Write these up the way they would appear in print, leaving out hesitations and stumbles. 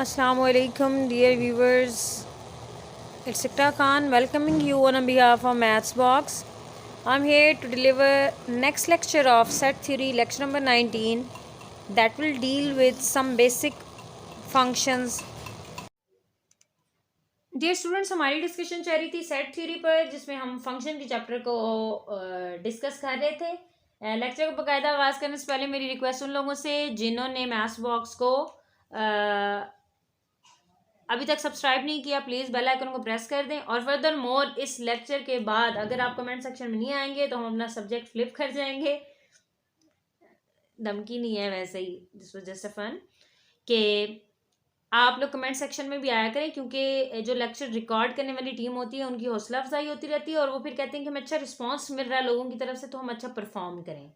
Assalamualaikum, dear viewers. It's Ikra Khan welcoming you on behalf of Maths Box. I'm here to deliver next lecture of set theory, lecture number 19, that will deal with some basic functions. Dear students, हमारी discussion चल रही थी set theory पर, जिसमें हम function के chapter को discuss कर रहे थे। लेक्चर को बाकायदा आवाज़ करने से पहले मेरी रिक्वेस्ट उन लोगों से जिन्होंने मैथ्स बॉक्स को अभी तक सब्सक्राइब नहीं किया, प्लीज़ बेल आइकन को प्रेस कर दें। और फर्दर मोर इस लेक्चर के बाद अगर आप कमेंट सेक्शन में नहीं आएंगे तो हम अपना सब्जेक्ट फ्लिप कर जाएंगे। धमकी नहीं है, वैसे ही this was just a fun कि आप लोग कमेंट सेक्शन में भी आया करें, क्योंकि जो लेक्चर रिकॉर्ड करने वाली टीम होती है उनकी हौसला अफजाई होती रहती है और वो फिर कहते हैं कि हमें अच्छा रिस्पांस मिल रहा है लोगों की तरफ से, तो हम अच्छा परफॉर्म करें।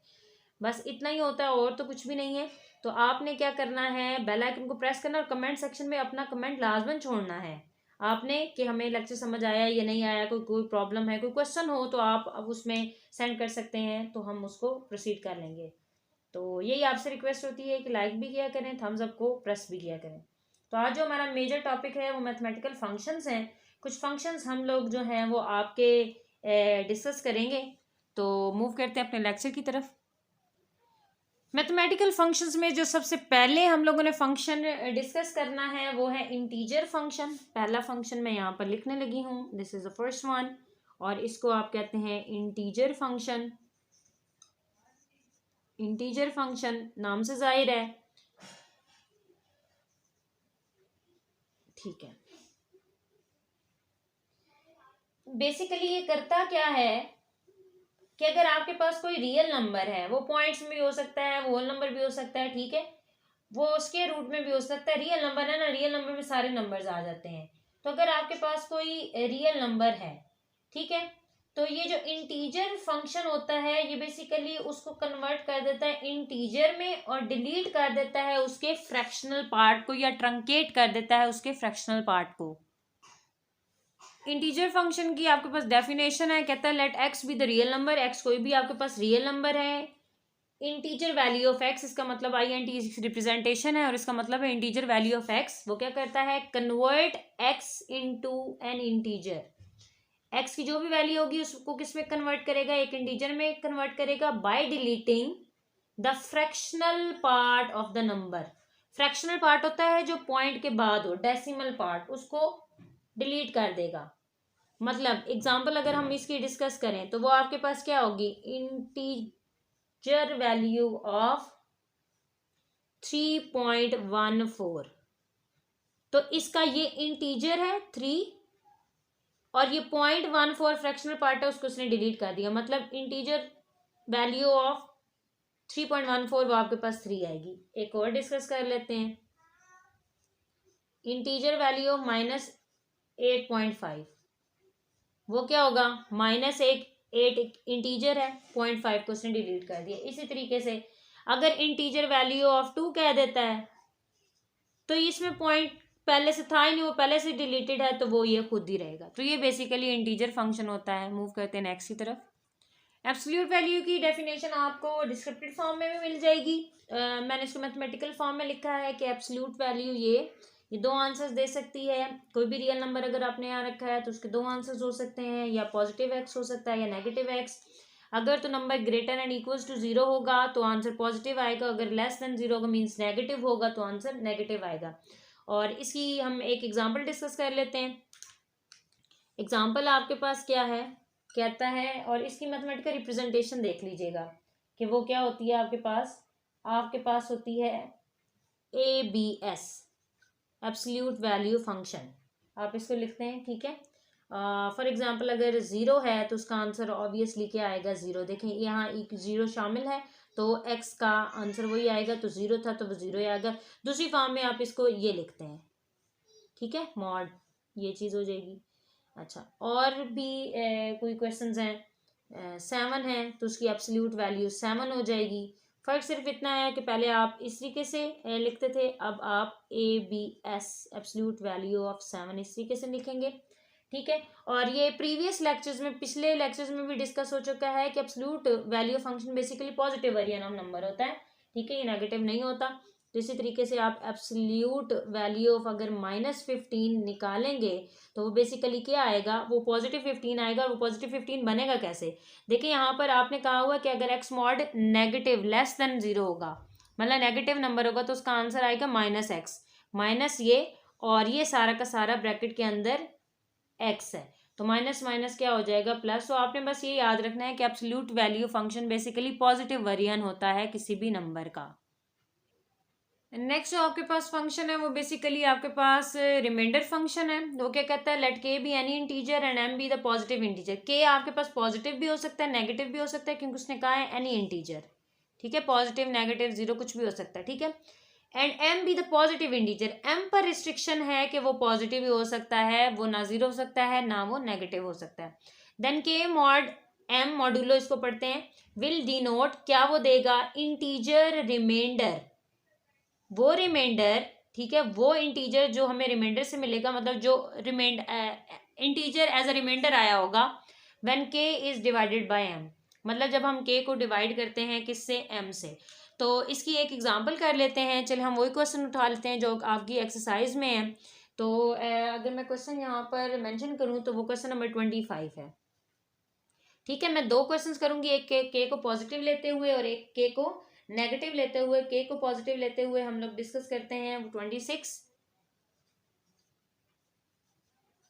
बस इतना ही होता है और तो कुछ भी नहीं है। तो आपने क्या करना है, बेल आइकन को प्रेस करना और कमेंट सेक्शन में अपना कमेंट लाजमन छोड़ना है आपने कि हमें लेक्चर समझ आया या नहीं आया, कोई प्रॉब्लम है, कोई क्वेश्चन हो तो आप अब उसमें सेंड कर सकते हैं, तो हम उसको प्रोसीड कर लेंगे। तो यही आपसे रिक्वेस्ट होती है कि लाइक भी किया करें, थम्स अप को प्रेस भी किया करें। तो आज जो हमारा मेजर टॉपिक है वो मैथमेटिकल फंक्शंस हैं। कुछ फंक्शंस हम लोग जो हैं वो आपके डिस्कस करेंगे। तो मूव करते हैं अपने लेक्चर की तरफ। मैथमेटिकल फंक्शंस में जो सबसे पहले हम लोगों ने फंक्शन डिस्कस करना है वो है इंटीजर फंक्शन। पहला फंक्शन मैं यहाँ पर लिखने लगी हूँ, this is the first one, और इसको आप कहते हैं इंटीजर फंक्शन। इंटीजर फंक्शन नाम से जाहिर है, ठीक है। बेसिकली ये करता क्या है कि अगर आपके पास कोई रियल नंबर है, वो पॉइंट्स में भी हो सकता है, वो होल नंबर भी हो सकता है, ठीक है, वो उसके रूट में भी हो सकता है। रियल नंबर है ना, रियल नंबर में सारे नंबर्स आ जाते हैं। तो अगर आपके पास कोई रियल नंबर है, ठीक है, तो ये जो इंटीजर फंक्शन होता है ये बेसिकली उसको कन्वर्ट कर देता है इंटीजर में और डिलीट कर देता है उसके फ्रैक्शनल पार्ट को, या ट्रंकेट कर देता है उसके फ्रैक्शनल पार्ट को। इंटीजर फंक्शन की आपके पास डेफिनेशन है, कहता है let x be the real number. X कोई भी आपके पास रियल नंबर है। इंटीजर वैल्यू ऑफ एक्स, इसका मतलब आई एन टी रिप्रेजेंटेशन है और इसका मतलब है इंटीजर वैल्यू ऑफ एक्स। वो क्या करता है, convert x into an integer. X की जो भी वैल्यू होगी उसको किस में कन्वर्ट करेगा, एक इंटीजर में कन्वर्ट करेगा by deleting the fractional part of the number. Fractional part होता है जो पॉइंट के बाद हो, डेसिमल पार्ट, उसको डिलीट कर देगा। मतलब एग्जाम्पल अगर हम इसकी डिस्कस करें तो वो आपके पास क्या होगी, इंटीजर वैल्यू ऑफ 3.14। तो इसका ये इंटीजर है 3 और ये 0.14 फ्रैक्शनल पार्ट है, उसको उसने डिलीट कर दिया। मतलब इंटीजर वैल्यू ऑफ 3.14 वो आपके पास 3 आएगी। एक और डिस्कस कर लेते हैं, इंटीजर वैल्यू ऑफ -8.5, वो क्या होगा, -8 इंटीजर है, 0.5 को उसने डिलीट कर दिया। इसी तरीके से अगर इंटीजर वैल्यू ऑफ 2 कह देता है तो इसमें पॉइंट पहले से था ही नहीं, वो पहले से डिलीटेड है, तो वो ये खुद ही रहेगा। तो ये बेसिकली इंटीजर फंक्शन होता है। मूव करते हैं नेक्स्ट की तरफ। एब्सोल्यूट वैल्यू की डेफिनेशन आपको डिस्क्रिप्टिव फॉर्म में भी मिल जाएगी। मैंने इसको मैथमेटिकल फॉर्म में लिखा है कि एब्सोल्यूट वैल्यू ये दो आंसर्स दे सकती है। कोई भी रियल नंबर अगर आपने यहाँ रखा है तो उसके दो आंसर्स हो सकते हैं, या पॉजिटिव एक्स हो सकता है या नेगेटिव एक्स। अगर तो number greater and equals to 0 होगा तो आंसर पॉजिटिव आएगा, अगर लेस देन 0 होगा मीन्स नेगेटिव होगा तो आंसर नेगेटिव आएगा। और इसकी हम एक एग्जाम्पल डिस्कस कर लेते हैं। एग्जाम्पल आपके पास क्या है, कहता है, और इसकी मैथमेटिकल रिप्रेजेंटेशन देख लीजिएगा कि वो क्या होती है। आपके पास होती है ABS, एब्सोल्यूट वैल्यू फंक्शन। आप इसको लिखते हैं, ठीक है। फॉर एग्जांपल अगर 0 है तो उसका आंसर ऑब्वियसली क्या आएगा, 0। देखें यहाँ एक 0 शामिल है तो x का आंसर वही आएगा, तो 0 था तो वो 0 ही आएगा। दूसरी फॉर्म में आप इसको ये लिखते हैं, ठीक है, मॉड, ये चीज़ हो जाएगी। अच्छा, और भी कोई क्वेश्चंस हैं, 7 है तो उसकी एब्सोल्यूट वैल्यू 7 हो जाएगी। फर्क सिर्फ इतना है कि पहले आप इस तरीके से लिखते थे, अब आप ABS, एब्सोल्यूट वैल्यू ऑफ 7, इस तरीके से लिखेंगे, ठीक है। और ये प्रीवियस लेक्चर्स में, पिछले लेक्चर्स में भी डिस्कस हो चुका है कि absolute value function basically positive real number होता है, ठीक है, ये नेगेटिव नहीं होता। तो इसी तरीके से आप एब्सोल्यूट वैल्यू ऑफ अगर -15 निकालेंगे तो वो बेसिकली क्या आएगा, वो +15 आएगा। और वो +15 बनेगा कैसे, देखिए यहाँ पर आपने कहा हुआ कि अगर x mod negative less than 0 होगा, मतलब नेगेटिव नंबर होगा, तो उसका आंसर आएगा -x, माइनस ये, और ये सारा का सारा ब्रैकेट के अंदर x है, तो माइनस माइनस क्या हो जाएगा प्लस। तो आपने बस ये याद रखना है कि absolute value function basically positive variant होता है किसी भी नंबर का। नेक्स्ट जो आपके पास फंक्शन है वो बेसिकली आपके पास रिमाइंडर फंक्शन है। वो क्या कहता है, let k be any integer and m be the positive integer. K आपके पास पॉजिटिव भी हो सकता है, नेगेटिव भी हो सकता है, क्योंकि उसने कहा है एनी इंटीजर, ठीक है, पॉजिटिव नेगेटिव जीरो कुछ भी हो सकता है, ठीक है। And m be the positive integer, m पर रिस्ट्रिक्शन है कि वो पॉजिटिव भी हो सकता है, वो ना जीरो हो सकता है, ना वो नेगेटिव हो सकता है। देन के मॉड एम मॉडुलो इसको पढ़ते हैं, विल डिनोट, क्या वो देगा, इंटीजर रिमाइंडर, वो रिमाइंडर, ठीक है, वो इंटीजर जो हमें रिमाइंडर से मिलेगा, मतलब जो इंटीजर एज अ रिमाइंडर आया होगा व्हेन के इज डिवाइडेड बाय एम, मतलब जब हम के को डिवाइड करते हैं किससे, एम से। तो इसकी एक एग्जांपल कर लेते हैं, चलिए हम वही क्वेश्चन उठा लेते हैं जो आपकी एक्सरसाइज में है। तो अगर मैं क्वेश्चन यहाँ पर मेंशन करूँ तो वो क्वेश्चन नंबर 25 है, ठीक है। मैं दो क्वेश्चंस करूंगी, एक के को पॉजिटिव लेते हुए और एक के को नेगेटिव लेते हुए। के को पॉजिटिव लेते हुए हम लोग डिस्कस करते हैं 26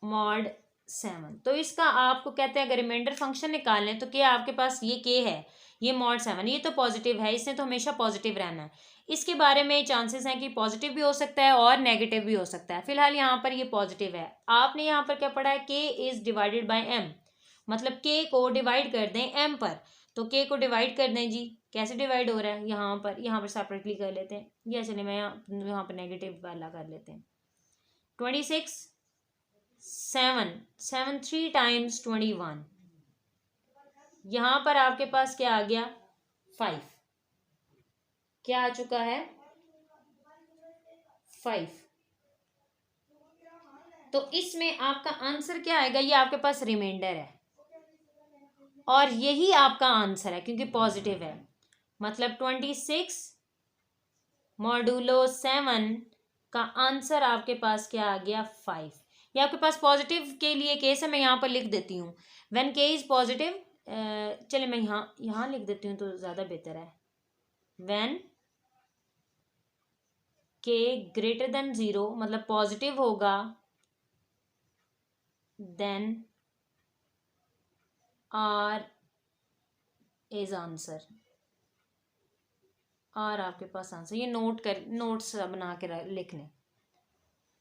मॉड 7। तो इसका आपको कहते हैं अगर रिमाइंडर फंक्शन निकालें तो क्या आपके पास ये के है, ये मॉड 7, ये तो पॉजिटिव है, इसने तो हमेशा पॉजिटिव रहना है। इसके बारे में चांसेस हैं कि पॉजिटिव भी हो सकता है और नेगेटिव भी हो सकता है। फिलहाल यहाँ पर ये पॉजिटिव है। आपने यहाँ पर क्या पढ़ा है, के इज डिवाइडेड बाय एम, मतलब के को डिवाइड कर दें एम पर। तो के को डिवाइड कर दें जी, कैसे डिवाइड हो रहा है, यहाँ पर सेपरेटली कर लेते हैं, या चलिए मैं यहाँ पर नेगेटिव वाला कर लेते हैं। 26 7 7 3 टाइम्स 21, यहाँ पर आपके पास क्या आ गया 5, क्या आ चुका है 5। तो इसमें आपका आंसर क्या आएगा, ये आपके पास रिमाइंडर है और यही आपका आंसर है क्योंकि पॉजिटिव है, मतलब 26 मॉडुलो 7 का आंसर आपके पास क्या आ गया 5। ये आपके पास पॉजिटिव के लिए केस है, मैं यहाँ पर लिख देती हूँ व्हेन के इज पॉजिटिव। चलिए मैं यहाँ लिख देती हूँ तो ज़्यादा बेहतर है। व्हेन के ग्रेटर देन 0, मतलब पॉजिटिव होगा, देन आर इज आंसर, और आपके पास आंसर, ये नोट्स बना के लिख लें।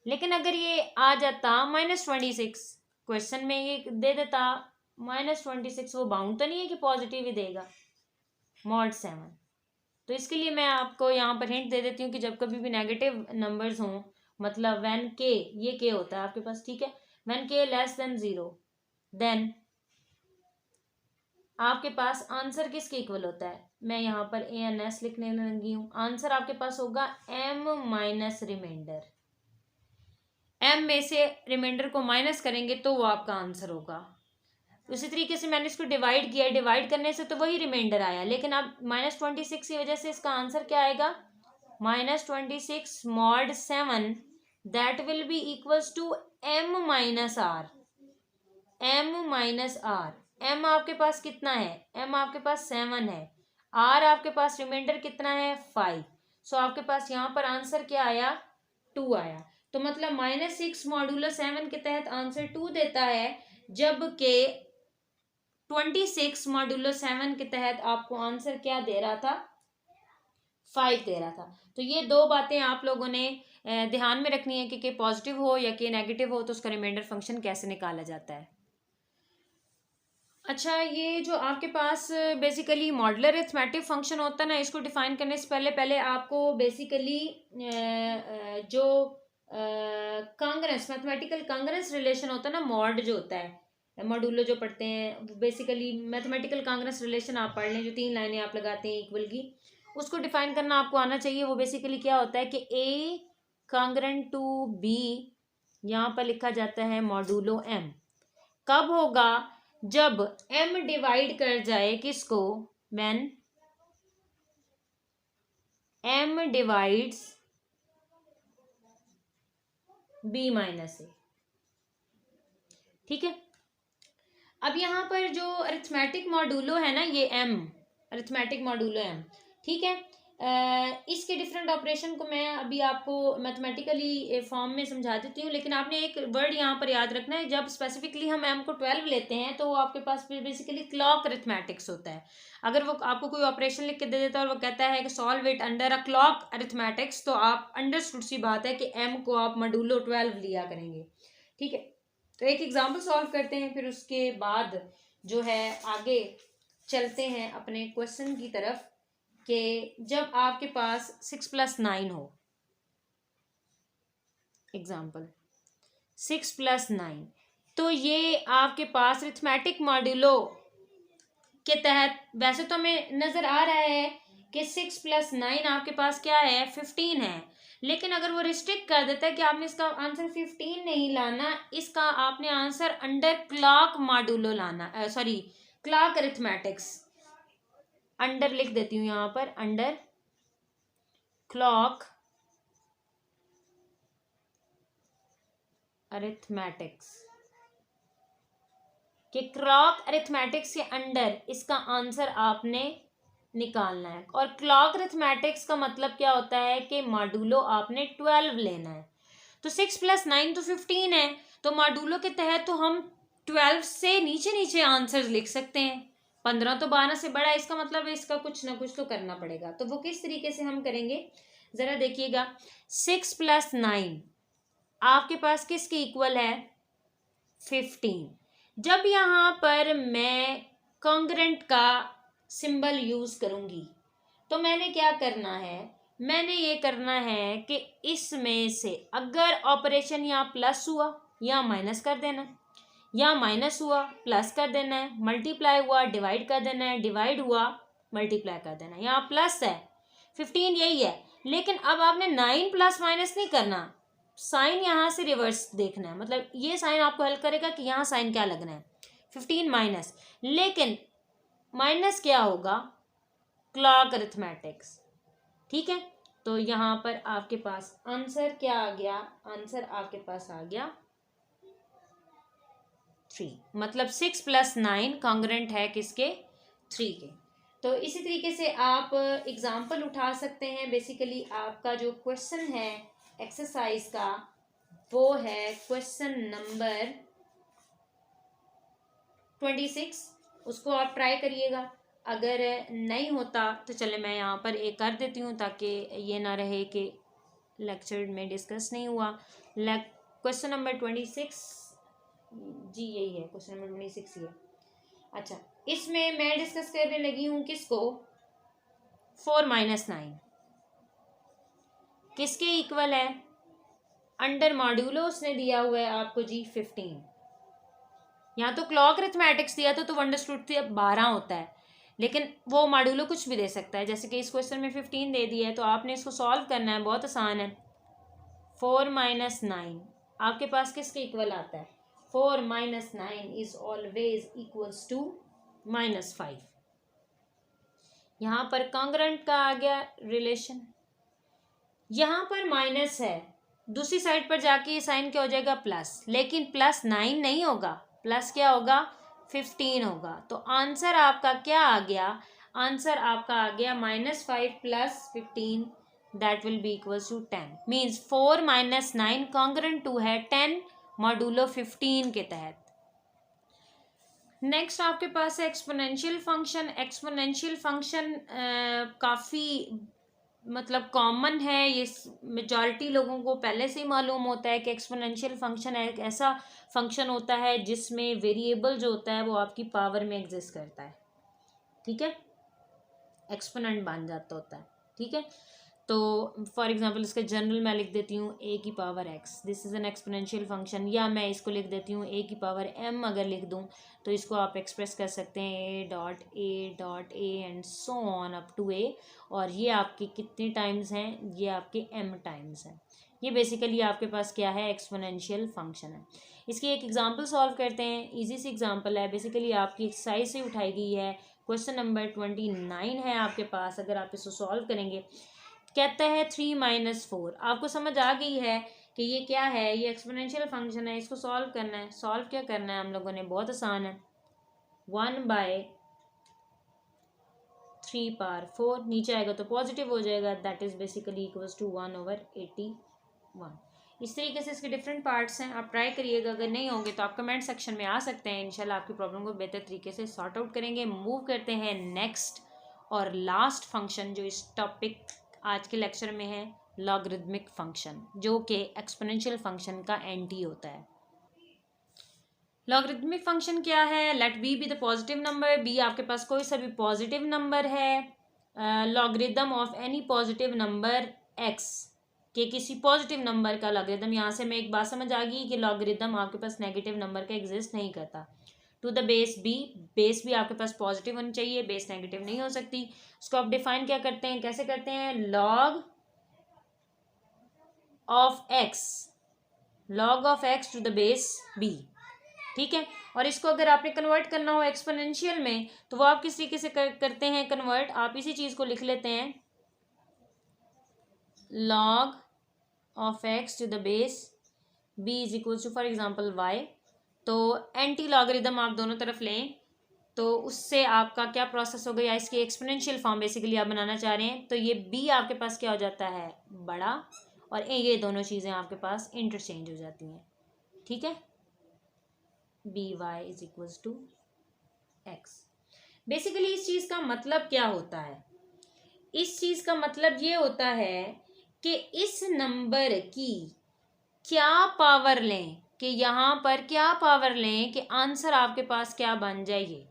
लेकिन अगर ये आ जाता -26, क्वेश्चन में ये दे देता -26, वो बाउंड तो नहीं है कि पॉजिटिव ही देगा मॉड 7। तो इसके लिए मैं आपको यहाँ पर हिंट दे देती हूँ कि जब कभी भी नेगेटिव नंबर्स हों, मतलब व्हेन के, ये के होता है आपके पास, ठीक है, व्हेन के लेस देन 0, देन आपके पास आंसर किसके इक्वल होता है, मैं यहाँ पर ANS लिखने लगी हूँ। आंसर आपके पास होगा m माइनस रिमाइंडर, m में से रिमाइंडर को माइनस करेंगे तो वो आपका आंसर होगा। उसी तरीके से मैंने इसको डिवाइड किया, डिवाइड करने से तो वही रिमाइंडर आया, लेकिन अब -26 की वजह से इसका आंसर क्या आएगा, -26 mod 7, that will be equals to m minus r, m minus r. m आपके पास कितना है, m आपके पास 7 है, r आपके पास रिमाइंडर कितना है 5। सो आपके पास यहाँ पर आंसर क्या आया 2 आया। तो मतलब -6 मॉडुलो 7 के तहत आंसर 2 देता है, जबकि 26 मॉडुलो 7 के तहत आपको आंसर क्या दे रहा था 5 दे रहा था। तो ये दो बातें आप लोगों ने ध्यान में रखनी है कि पॉजिटिव हो या कि नेगेटिव हो तो उसका रिमाइंडर फंक्शन कैसे निकाला जाता है। अच्छा, ये जो आपके पास बेसिकली मॉडुलर अरिथमेटिक फंक्शन होता है ना, इसको डिफाइन करने से पहले आपको बेसिकली जो कांग्रेस मैथमेटिकल कांग्रेस रिलेशन होता है ना, मॉड जो होता है, मॉडुलो जो पढ़ते हैं, बेसिकली मैथमेटिकल कांग्रेस रिलेशन आप पढ़ लें, जो 3 लाइनें आप लगाते हैं इक्वल की, उसको डिफाइन करना आपको आना चाहिए। वो बेसिकली क्या होता है कि A कांग्रेंट टू B, यहाँ पर लिखा जाता है मॉडुलो M। कब होगा, जब m डिवाइड कर जाए किसको, when m divides b minus a. ठीक है, अब यहाँ पर जो अरिथमेटिक मॉडुलो है ना, ये m अरिथमेटिक मॉडुलो m, ठीक है। इसके डिफरेंट ऑपरेशन को मैं अभी आपको मैथमेटिकली फॉर्म में समझा देती हूँ, लेकिन आपने एक वर्ड यहाँ पर याद रखना है। जब स्पेसिफिकली हम m को 12 लेते हैं तो आपके पास बेसिकली क्लॉक अरिथमेटिक्स होता है। अगर वो आपको कोई ऑपरेशन लिख के दे देता है और वो कहता है कि solve it under a clock arithmetics, तो आप अंडरस्टूड सी बात है कि m को आप मॉडुलो 12 लिया करेंगे। ठीक है, तो एक एग्जाम्पल सॉल्व करते हैं, फिर उसके बाद जो है आगे चलते हैं अपने क्वेश्चन की तरफ, कि जब आपके पास 6+9 हो, एग्जाम्पल 6+9, तो ये आपके पास अरिथमेटिक मॉड्यूलो के तहत वैसे तो हमें नजर आ रहा है कि 6+9 आपके पास क्या है, 15 है। लेकिन अगर वो रिस्ट्रिक्ट कर देता है कि आपने इसका आंसर 15 नहीं लाना, इसका आपने आंसर अंडर क्लॉक मॉड्यूलो लाना, सॉरी क्लॉक अरिथमेटिक्स, अंडर लिख देती हूँ यहाँ पर, अंडर क्लॉक अरिथमेटिक्स, कि क्लॉक अरिथमेटिक्स के अंडर इसका आंसर आपने निकालना है। और क्लॉक अरिथमेटिक्स का मतलब क्या होता है कि मॉडुलो आपने 12 लेना है। तो 6+9 तो 15 है, तो मॉडुलो के तहत तो हम 12 से नीचे नीचे आंसर लिख सकते हैं। 15 तो 12 से बड़ा है, इसका मतलब है इसका कुछ ना कुछ तो करना पड़ेगा। तो वो किस तरीके से हम करेंगे जरा देखिएगा। 6+9 आपके पास किसके इक्वल है, 15। जब यहाँ पर मैं कॉन्ग्रेंट का सिंबल यूज करूंगी तो मैंने क्या करना है, मैंने ये करना है कि इसमें से अगर ऑपरेशन यहाँ प्लस हुआ या माइनस कर देना है, या माइनस हुआ प्लस कर देना है, मल्टीप्लाई हुआ डिवाइड कर देना है, डिवाइड हुआ मल्टीप्लाई कर देना है। यहाँ प्लस है 15 यही है, लेकिन अब आपने 9 प्लस माइनस नहीं करना, साइन यहाँ से रिवर्स देखना है। मतलब ये साइन आपको हेल्प करेगा कि यहाँ साइन क्या लगना है, 15 माइनस, लेकिन माइनस क्या होगा, क्लॉक अरिथमेटिक्स। ठीक है, तो यहाँ पर आपके पास आंसर क्या आ गया, आंसर आपके पास आ गया 3। मतलब 6+9 कॉन्ग्रेंट है किसके, 3 के। तो इसी तरीके से आप एग्जाम्पल उठा सकते हैं। बेसिकली आपका जो क्वेश्चन है एक्सरसाइज का वो है क्वेश्चन नंबर 26, उसको आप ट्राई करिएगा। अगर नहीं होता तो चले मैं यहाँ पर एक कर देती हूँ ताकि ये ना रहे कि लेक्चर में डिस्कस नहीं हुआ। क्वेश्चन नंबर 26 जी यही है, क्वेश्चन नंबर 26 ये। अच्छा, इसमें मैं डिस्कस करने लगी हूँ किसको, 4-9 किसके इक्वल है, अंडर मॉड्यूलो उसने दिया हुआ है आपको जी 15। यहाँ तो क्लॉक अरिथमेटिक्स दिया था तो अंडरस्टूड 12 होता है, लेकिन वो मॉड्यूलो कुछ भी दे सकता है। जैसे कि इस क्वेश्चन में 15 दे दिया है तो आपने इसको सॉल्व करना है, बहुत आसान है। 4-9 आपके पास किसके इक्वल आता है, 4-9 इज ऑलवेज इक्वल्स टू -5। यहाँ पर कॉन्ग्रेंट का आ गया रिलेशन, यहाँ पर माइनस है, दूसरी साइड पर जाके ये साइन क्या हो जाएगा, प्लस, लेकिन +9 नहीं होगा, प्लस क्या होगा, 15 होगा। तो आंसर आपका क्या आ गया, आंसर आपका आ गया -5 + 15 that will be equals to 10। Means 4-9 congruent to है 10 मॉडुलो 15 के तहत। नेक्स्ट आपके पास है एक्सपोनेंशियल फंक्शन। एक्सपोनेंशियल फंक्शन काफ़ी मतलब कॉमन है, ये मेजॉरिटी लोगों को पहले से ही मालूम होता है कि एक्सपोनेंशियल फंक्शन एक ऐसा फंक्शन होता है जिसमें वेरिएबल जो होता है वो आपकी पावर में एग्जिस्ट करता है। ठीक है, एक्सपोनेंट बन जाता होता है। ठीक है, तो फॉर एग्जांपल इसके जनरल मैं लिख देती हूँ a⁴x, this is an exponential function. या मैं इसको लिख देती हूँ a⁴m, अगर लिख दूँ तो इसको आप एक्सप्रेस कर सकते हैं a.a and so on up to a। और ये आपके कितने टाइम्स हैं, ये आपके m टाइम्स हैं। ये बेसिकली आपके पास क्या है, एक्सपोनेंशियल फंक्शन है। इसकी एक एग्जांपल सॉल्व करते हैं, इजी सी एग्जांपल है, बेसिकली आपकी एक्सरसाइज से उठाई गई है। क्वेश्चन नंबर 29 है आपके पास। अगर आप इसको सॉल्व करेंगे कहता है 3 माइनस 4। आपको समझ आ गई है कि ये क्या है, ये एक्सपोनेंशियल फंक्शन है, इसको सॉल्व करना है। सॉल्व क्या करना है हम लोगों ने, बहुत आसान है। 1/3 पावर 4 नीचे आएगा तो पॉजिटिव हो जाएगा, that is basically equals to 1/81। इस तरीके से इसके डिफरेंट पार्ट्स हैं, आप ट्राई करिएगा। अगर नहीं होंगे तो आप कमेंट सेक्शन में आ सकते हैं, इंशाल्लाह आपकी प्रॉब्लम को बेहतर तरीके से सॉर्ट आउट करेंगे। मूव करते हैं नेक्स्ट और लास्ट फंक्शन जो इस टॉपिक आज के लेक्चर में है, लॉगरिदमिक फंक्शन, जो कि एक्सपोनेंशियल फंक्शन का एंटी होता है। लॉगरिदमिक फंक्शन क्या है, let b be the positive number, b आपके पास कोई सा भी पॉजिटिव नंबर है, logarithm of any positive number x, कि किसी पॉजिटिव नंबर का लॉगरिदम। यहाँ से मैं एक बात समझ आ गई कि लॉगरिदम आपके पास नेगेटिव नंबर का एग्जिस्ट नहीं करता। To the base b, base भी आपके पास पॉजिटिव होनी चाहिए, बेस नेगेटिव नहीं हो सकती। उसको आप डिफाइन क्या करते हैं, कैसे करते हैं, log of x, log of x to the base b, ठीक है। और इसको अगर आपने कन्वर्ट करना हो एक्सपोनेंशियल में तो वो आप किस तरीके से करते हैं कन्वर्ट, आप इसी चीज को लिख लेते हैं, log of x to the base b is equals to for example y। तो एंटी लॉगरिदम आप दोनों तरफ लें तो उससे आपका क्या प्रोसेस हो गया, इसकी एक्सपोनेंशियल फॉर्म बेसिकली आप बनाना चाह रहे हैं। तो ये b आपके पास क्या हो जाता है, बड़ा, और ये दोनों चीज़ें आपके पास इंटरचेंज हो जाती हैं, ठीक है। B y is equals to x. Basically इस चीज़ का मतलब क्या होता है, इस चीज़ का मतलब ये होता है कि इस नंबर की क्या पावर लें, कि यहाँ पर क्या पावर लें कि आंसर आपके पास क्या बन जाए।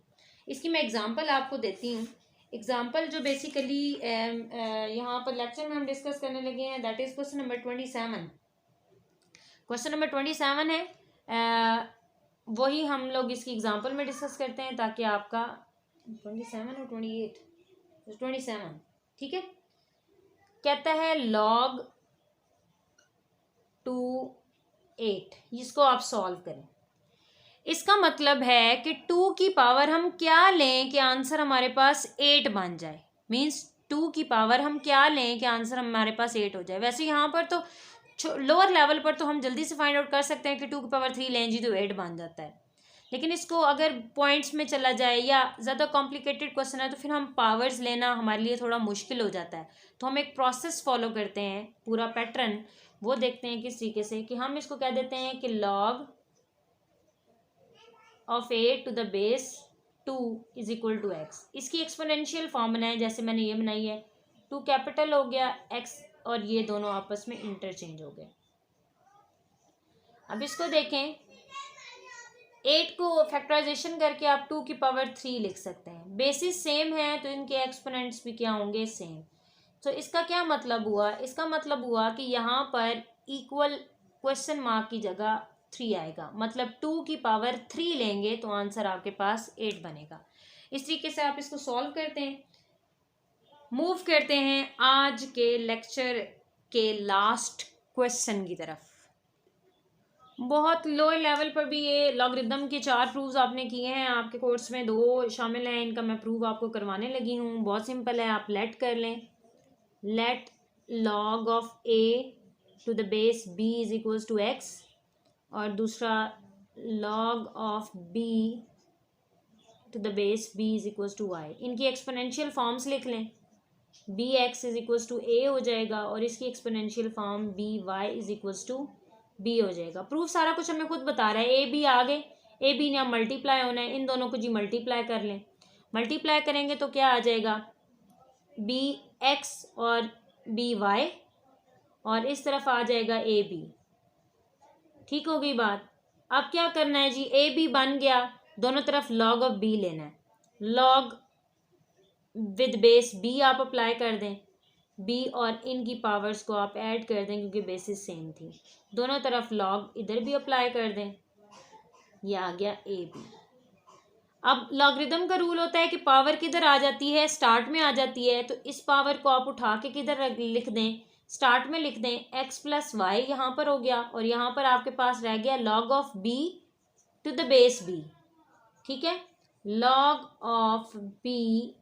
इसकी मैं एग्जांपल आपको देती हूँ। एग्जांपल जो बेसिकली यहाँ पर लेक्चर में हम डिस्कस करने लगे हैं, that is question number 27। Question number 27 है, वही हम लोग इसकी एग्जांपल में डिस्कस करते हैं ताकि आपका 27 और 28, 27, ठीक है। कहता है log 2/8, इसको आप सॉल्व करें। इसका मतलब है कि 2 की पावर हम क्या लें कि आंसर हमारे पास 8 बन जाए। मीन्स 2 की पावर हम क्या लें कि आंसर हमारे पास 8 हो जाए। वैसे यहाँ पर तो लोअर लेवल पर तो हम जल्दी से फाइंड आउट कर सकते हैं कि 2 की पावर 3 लें जी तो 8 बन जाता है। लेकिन इसको अगर पॉइंट्स में चला जाए या ज़्यादा कॉम्प्लिकेटेड क्वेश्चन है तो फिर हम पावर्स लेना हमारे लिए थोड़ा मुश्किल हो जाता है। तो हम एक प्रोसेस फॉलो करते हैं, पूरा पैटर्न वो देखते हैं किस तरीके से, कि हम इसको कह देते हैं कि log of 8 to the base 2 is equal to x. इसकी एक्सपोनेंशियल फॉर्म बनाए, जैसे मैंने ये बनाई है, 2 कैपिटल हो गया, x और ये दोनों आपस में इंटरचेंज हो गए। अब इसको देखें, 8 को फैक्टराइजेशन करके आप 2 की पावर 3 लिख सकते हैं। बेसिस सेम है तो इनके एक्सपोनेंट्स भी क्या होंगे, सेम। तो इसका क्या मतलब हुआ, इसका मतलब हुआ कि यहाँ पर इक्वल क्वेश्चन मार्क की जगह 3 आएगा, मतलब 2 की पावर 3 लेंगे तो आंसर आपके पास 8 बनेगा। इस तरीके से आप इसको सॉल्व करते हैं। मूव करते हैं आज के लेक्चर के लास्ट क्वेश्चन की तरफ। बहुत लो लेवल पर भी ये लॉगरिदम के 4 प्रूव्स आपने किए हैं, आपके कोर्स में 2 शामिल हैं, इनका मैं प्रूव आपको करवाने लगी हूँ। बहुत सिंपल है, आप लेट कर लें, let log of a to the base b is equals to x, और दूसरा log of b to the base b is equals to y। इनकी एक्सपोनेंशियल फॉर्म्स लिख लें, bx is equals to a हो जाएगा और इसकी exponential form by is equals to b हो जाएगा। प्रूफ सारा कुछ हमें खुद बता रहा है, ए बी आ गए, ए बी ने अब मल्टीप्लाई होना है, इन दोनों को जी मल्टीप्लाई कर लें। मल्टीप्लाई करेंगे तो क्या आ जाएगा, बी एक्स और बी वाई, और इस तरफ आ जाएगा ए बी। ठीक हो गई बात। अब क्या करना है जी, ए बी बन गया, दोनों तरफ log ऑफ बी लेना है। log विद बेस बी आप अप्लाई कर दें, बी और इनकी पावर्स को आप ऐड कर दें क्योंकि बेसिस सेम थी, दोनों तरफ log इधर भी अप्लाई कर दें, यह आ गया ए बी। अब लॉगरिदम का रूल होता है कि पावर किधर आ जाती है, स्टार्ट में आ जाती है, तो इस पावर को आप उठा के किधर लिख दें, स्टार्ट में लिख दें, x प्लस वाई यहाँ पर हो गया, और यहाँ पर आपके पास रह गया log of b to the base b, ठीक है। log ऑफ b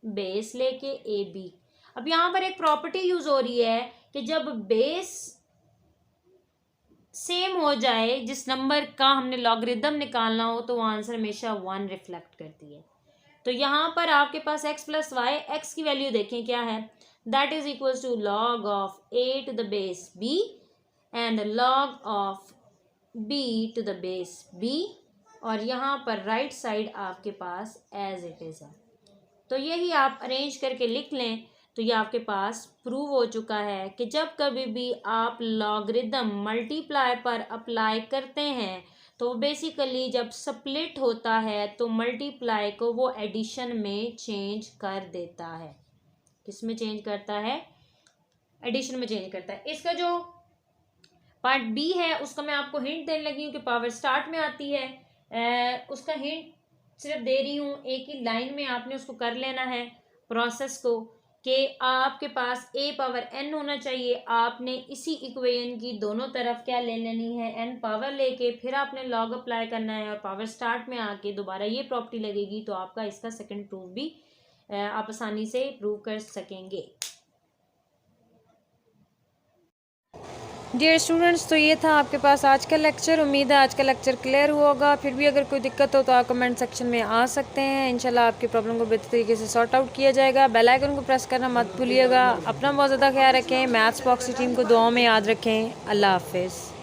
बेस लेके ए बी। अब यहाँ पर एक प्रॉपर्टी यूज हो रही है कि जब बेस सेम हो जाए, जिस नंबर का हमने लॉगरिदम निकालना हो, तो वो आंसर हमेशा 1 रिफ्लेक्ट करती है। तो यहाँ पर आपके पास x प्लस वाई, एक्स की वैल्यू देखें क्या है, that is equal to log of a to the base b and log of b to the base b, और यहाँ पर राइट साइड आपके पास एज इट इज़ है। तो यही आप अरेंज करके लिख लें तो ये आपके पास प्रूव हो चुका है कि जब कभी भी आप लॉगरिदम मल्टीप्लाई पर अप्लाई करते हैं तो बेसिकली जब स्प्लिट होता है तो मल्टीप्लाई को वो एडिशन में चेंज कर देता है। किस में चेंज करता है? एडिशन में चेंज करता है। इसका जो पार्ट बी है उसका मैं आपको हिंट देने लगी हूँ कि पावर स्टार्ट में आती है, उसका हिंट सिर्फ दे रही हूँ, एक ही लाइन में आपने उसको कर लेना है प्रोसेस को, कि आपके पास a पावर n होना चाहिए। आपने इसी इक्वेशन की दोनों तरफ क्या ले लेनी है, n पावर लेके फिर आपने log अप्लाई करना है और पावर स्टार्ट में आके दोबारा ये प्रॉपर्टी लगेगी, तो आपका इसका सेकंड प्रूफ भी आप आसानी से प्रूव कर सकेंगे। डियर स्टूडेंट्स, तो ये था आपके पास आज का लेक्चर। उम्मीद है आज का लेक्चर क्लियर हुआ होगा। फिर भी अगर कोई दिक्कत हो तो आप कमेंट सेक्शन में आ सकते हैं। इंशाल्लाह आपकी प्रॉब्लम को बेहतर तरीके से सॉर्ट आउट किया जाएगा। बेल आइकन को प्रेस करना मत भूलिएगा। अपना बहुत ज़्यादा ख्याल रखें। मैथ्स बॉक्स की टीम को दुआओं में याद रखें। अल्लाह हाफिज़।